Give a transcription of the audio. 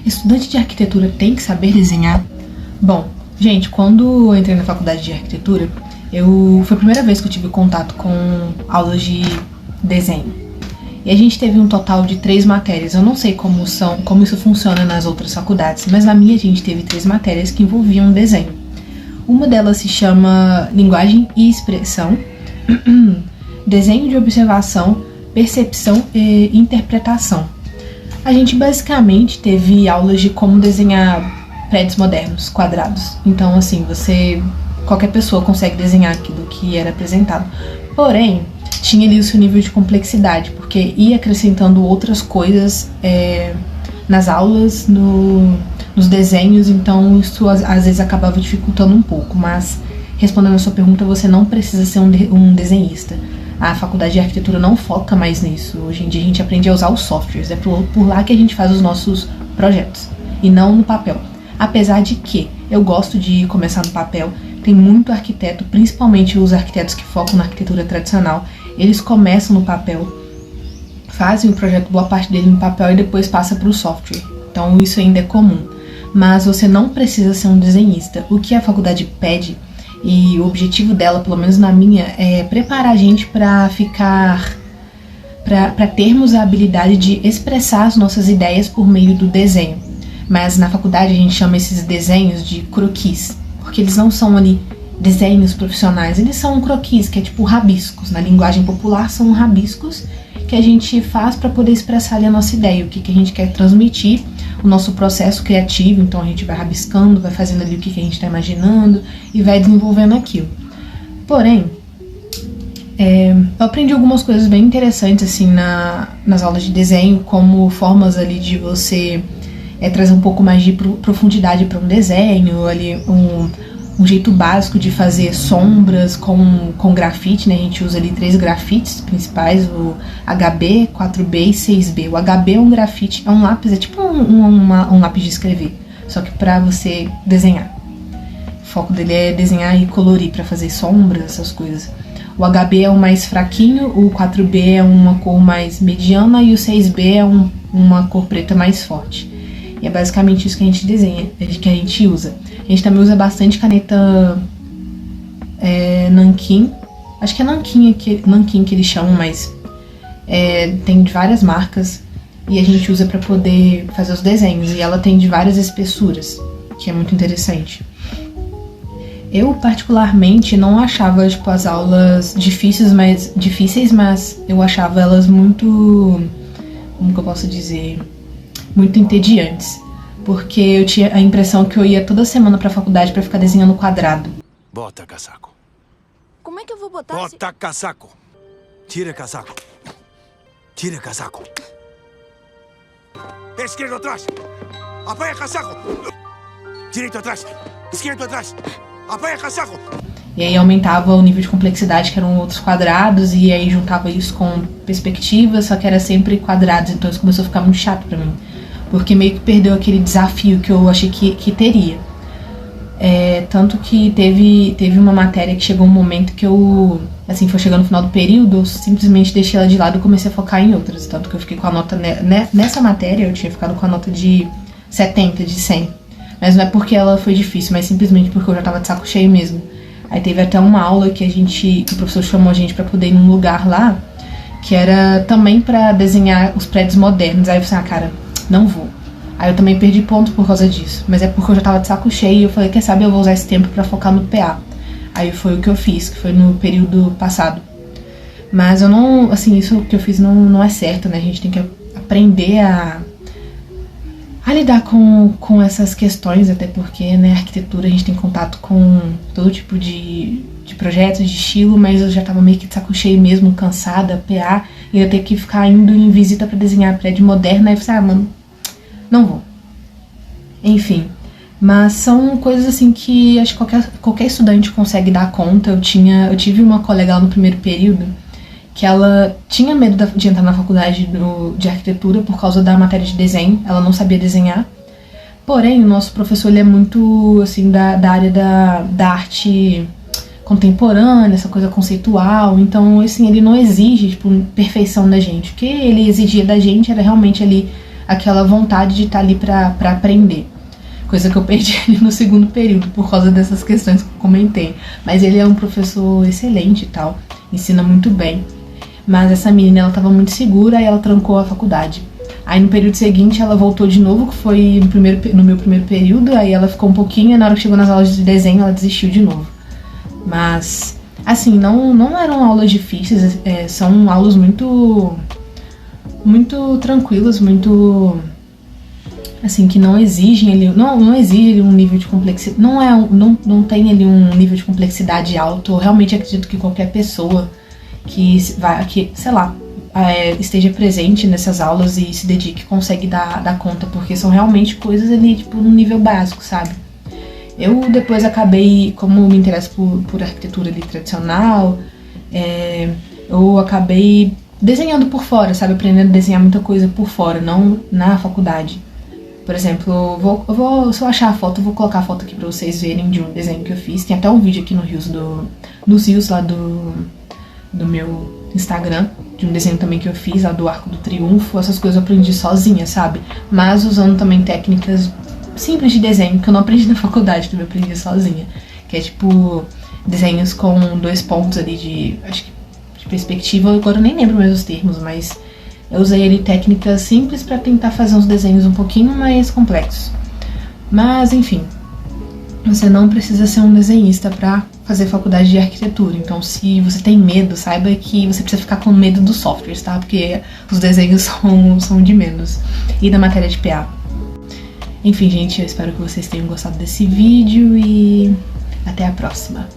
Estudante de arquitetura tem que saber desenhar? Bom, gente, quando eu entrei na faculdade de arquitetura, foi a primeira vez que eu tive contato com aulas de desenho. E a gente teve um total de 3 matérias. Eu não sei como isso funciona nas outras faculdades, mas na minha a gente teve 3 matérias que envolviam desenho. Uma delas se chama Linguagem e Expressão, Desenho de Observação, Percepção e Interpretação. A gente basicamente teve aulas de como desenhar prédios modernos, quadrados. Então, assim, qualquer pessoa consegue desenhar aquilo que era apresentado. Porém, tinha ali o seu nível de complexidade, porque ia acrescentando outras coisas nas aulas, nos desenhos, então isso às vezes acabava dificultando um pouco. Mas, respondendo a sua pergunta, você não precisa ser um desenhista. A faculdade de arquitetura não foca mais nisso. Hoje em dia a gente aprende a usar os softwares. É por lá que a gente faz os nossos projetos, e não no papel. Apesar de que eu gosto de começar no papel. Tem muito arquiteto, principalmente os arquitetos que focam na arquitetura tradicional, eles começam no papel, fazem o projeto, boa parte dele no papel, e depois passa para o software. Então isso ainda é comum. Mas você não precisa ser um desenhista. O que a faculdade pede, e o objetivo dela, pelo menos na minha, é preparar a gente para termos a habilidade de expressar as nossas ideias por meio do desenho. Mas na faculdade a gente chama esses desenhos de croquis, porque eles não são ali desenhos profissionais, eles são croquis, que é tipo rabiscos. Na linguagem popular são rabiscos que a gente faz para poder expressar ali a nossa ideia, o que a gente quer transmitir, o nosso processo criativo. Então a gente vai rabiscando, vai fazendo ali o que a gente está imaginando e vai desenvolvendo aquilo. Porém, eu aprendi algumas coisas bem interessantes assim nas aulas de desenho, como formas ali de você trazer um pouco mais de profundidade para um desenho, ali um jeito básico de fazer sombras com grafite, né? A gente usa ali 3 grafites principais, o HB, 4B e 6B. O HB é um grafite, é um lápis, é tipo um lápis de escrever, só que para você desenhar. O foco dele é desenhar e colorir para fazer sombras, essas coisas. O HB é o mais fraquinho, o 4B é uma cor mais mediana e o 6B é uma cor preta mais forte. E é basicamente isso que a gente desenha, que a gente usa. A gente também usa bastante caneta nanquim. Acho que é nanquim que eles chamam, mas tem de várias marcas. E a gente usa para poder fazer os desenhos. E ela tem de várias espessuras, que é muito interessante. Eu, particularmente, não achava as aulas difíceis, mas eu achava elas muito... Como que eu posso dizer? Muito entediantes, porque eu tinha a impressão que eu ia toda semana pra faculdade pra ficar desenhando quadrado. Bota casaco. Como é que eu vou botar? Bota casaco. Tira casaco. Tira casaco. Esquerdo atrás. Apoia casaco. Direito atrás. Esquerdo atrás. Apoia casaco. E aí aumentava o nível de complexidade, que eram outros quadrados, e aí juntava isso com perspectivas, só que era sempre quadrados, então isso começou a ficar muito chato pra mim. Porque meio que perdeu aquele desafio que eu achei que teria. Tanto que teve uma matéria que chegou um momento que eu, assim, foi chegando no final do período, eu simplesmente deixei ela de lado e comecei a focar em outras. Tanto que eu fiquei com a nota, nessa matéria eu tinha ficado com a nota de 70, de 100. Mas não é porque ela foi difícil, mas simplesmente porque eu já tava de saco cheio mesmo. Aí teve até uma aula que o professor chamou a gente pra poder ir num lugar lá, que era também pra desenhar os prédios modernos. Aí eu falei, cara, não vou. Aí eu também perdi ponto por causa disso. Mas é porque eu já tava de saco cheio e eu falei, quer saber, eu vou usar esse tempo pra focar no PA. Aí foi o que eu fiz, que foi no período passado. Mas eu não, assim, isso que eu fiz não é certo, né? A gente tem que aprender a lidar com essas questões, até porque, né, arquitetura a gente tem contato com todo tipo de projetos, de estilo, mas eu já tava meio que de saco cheio mesmo, cansada, PA, e eu ter que ficar indo em visita pra desenhar prédio moderno, aí eu falei, mano, não vou. Enfim, mas são coisas assim que acho que qualquer estudante consegue dar conta. Eu tive uma colega lá no primeiro período que ela tinha medo de entrar na faculdade de arquitetura por causa da matéria de desenho, ela não sabia desenhar. Porém, o nosso professor ele é muito assim da área da arte contemporânea, essa coisa conceitual, então assim, ele não exige perfeição da gente. O que ele exigia da gente era realmente ali aquela vontade de estar ali pra aprender. Coisa que eu perdi ali no segundo período por causa dessas questões que eu comentei. Mas ele é um professor excelente e tal, ensina muito bem. Mas essa menina, ela tava muito segura e ela trancou a faculdade. Aí no período seguinte ela voltou de novo, que foi no meu primeiro período, aí ela ficou um pouquinho e na hora que chegou nas aulas de desenho ela desistiu de novo. Mas, assim, não eram aulas difíceis, são aulas muito tranquilas, muito... assim, que não exigem ali, não exige um nível de complexidade, não tem ali um nível de complexidade alto. Eu realmente acredito que qualquer pessoa que sei lá, esteja presente nessas aulas e se dedique consegue dar conta, porque são realmente coisas ali, tipo, no nível básico, sabe? Eu depois acabei, como me interesso por arquitetura ali tradicional, eu acabei desenhando por fora, sabe? Aprendendo a desenhar muita coisa por fora, não na faculdade. Por exemplo, se eu achar a foto, eu vou colocar a foto aqui pra vocês verem de um desenho que eu fiz. Tem até um vídeo aqui nos rios lá do meu Instagram, de um desenho também que eu fiz, lá do Arco do Triunfo. Essas coisas eu aprendi sozinha, sabe? Mas usando também técnicas simples de desenho, que eu não aprendi na faculdade, também aprendi sozinha. Que é tipo, desenhos com 2 pontos ali acho que de perspectiva. Agora eu nem lembro mais os termos, mas... eu usei ali técnicas simples para tentar fazer uns desenhos um pouquinho mais complexos. Mas, enfim, você não precisa ser um desenhista para fazer faculdade de arquitetura. Então, se você tem medo, saiba que você precisa ficar com medo dos softwares, tá? Porque os desenhos são de menos. E da matéria de PA. Enfim, gente, eu espero que vocês tenham gostado desse vídeo e até a próxima.